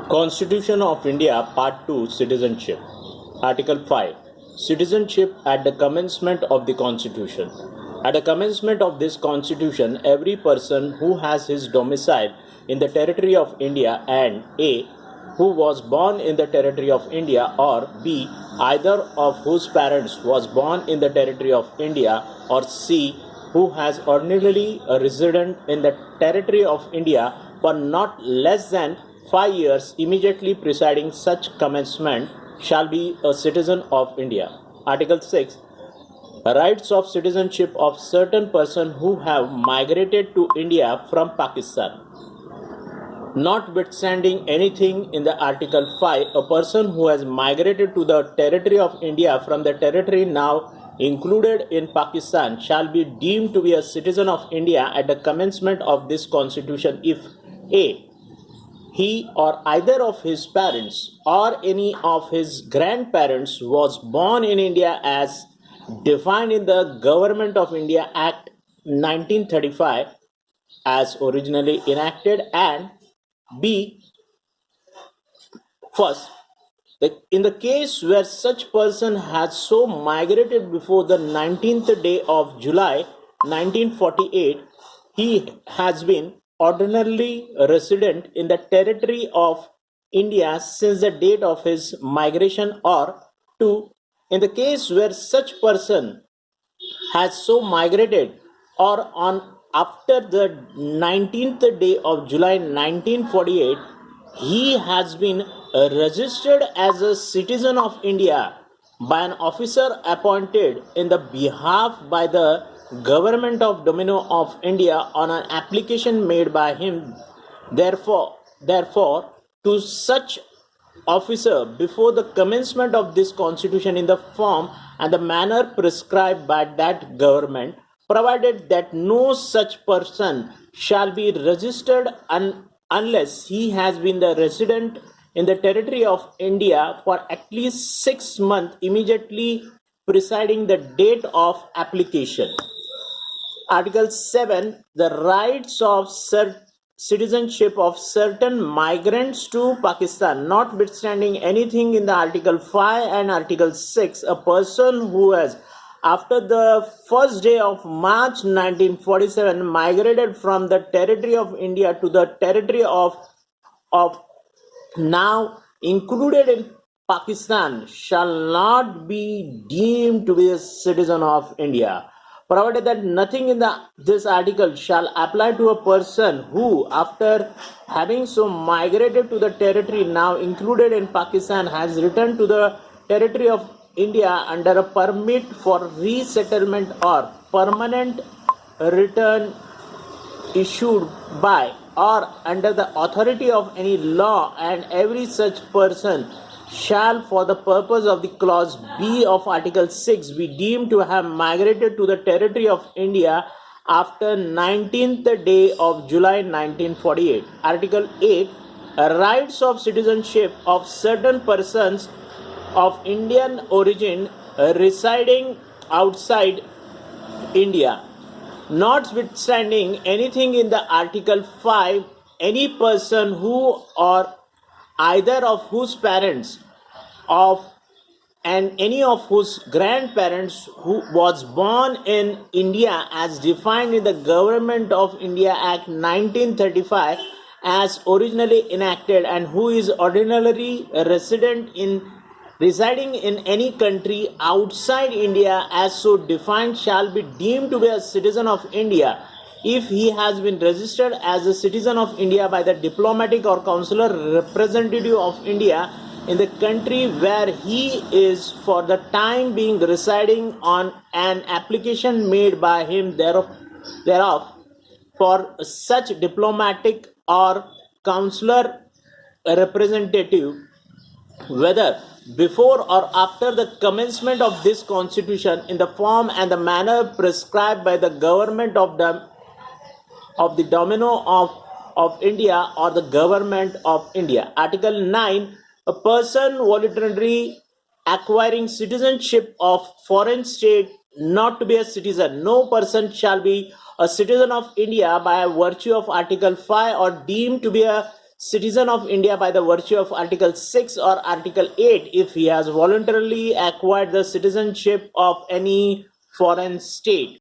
Constitution of India Part 2 Citizenship Article 5 Citizenship at the commencement of the Constitution. At the commencement of this Constitution, every person who has his domicile in the territory of India and A. who was born in the territory of India, or B. either of whose parents was born in the territory of India, or C. who has ordinarily a resident in the territory of India for not less than 5 years immediately preceding such commencement shall be a citizen of India. Article 6. Rights of citizenship of certain persons who have migrated to India from Pakistan. Notwithstanding anything in the Article 5, a person who has migrated to the territory of India from the territory now included in Pakistan shall be deemed to be a citizen of India at the commencement of this Constitution if A. he or either of his parents or any of his grandparents was born in India as defined in the Government of India Act 1935 as originally enacted, and B. First, in the case where such person has so migrated before the 19th day of July 1948, he has been ordinarily resident in the territory of India since the date of his migration, or 2. In the case where such person has so migrated or on after the 19th day of July 1948, he has been registered as a citizen of India by an officer appointed in the behalf by the Government of Dominion of India on an application made by him. Therefore, to such officer before the commencement of this Constitution in the form and the manner prescribed by that government, provided that no such person shall be registered unless he has been the resident in the territory of India for at least 6 months immediately preceding the date of application. Article 7. The rights of citizenship of certain migrants to Pakistan. Notwithstanding anything in the Article 5 and Article 6, a person who has after the first day of March 1947 migrated from the territory of India to the territory of now included in Pakistan shall not be deemed to be a citizen of India, provided that nothing in this article shall apply to a person who, after having so migrated to the territory now included in Pakistan, has returned to the territory of India under a permit for resettlement or permanent return issued by or under the authority of any law, and every such person shall, for the purpose of the clause B of Article 6, be deemed to have migrated to the territory of India after 19th day of July 1948. Article 8. Rights of citizenship of certain persons of Indian origin residing outside India. Notwithstanding anything in the Article 5, any person who or either of whose parents of and any of whose grandparents who was born in India as defined in the Government of India Act 1935 as originally enacted, and who is ordinarily residing in any country outside India as so defined shall be deemed to be a citizen of India if he has been registered as a citizen of India by the diplomatic or consular representative of India in the country where he is for the time being residing on an application made by him thereof for such diplomatic or consular representative, whether before or after the commencement of this Constitution, in the form and the manner prescribed by the Government of the Dominion of India or the Government of India. Article 9. A person voluntarily acquiring citizenship of foreign state not to be a citizen. No person shall be a citizen of India by virtue of Article 5 or deemed to be a citizen of India by the virtue of Article 6 or Article 8 if he has voluntarily acquired the citizenship of any foreign state.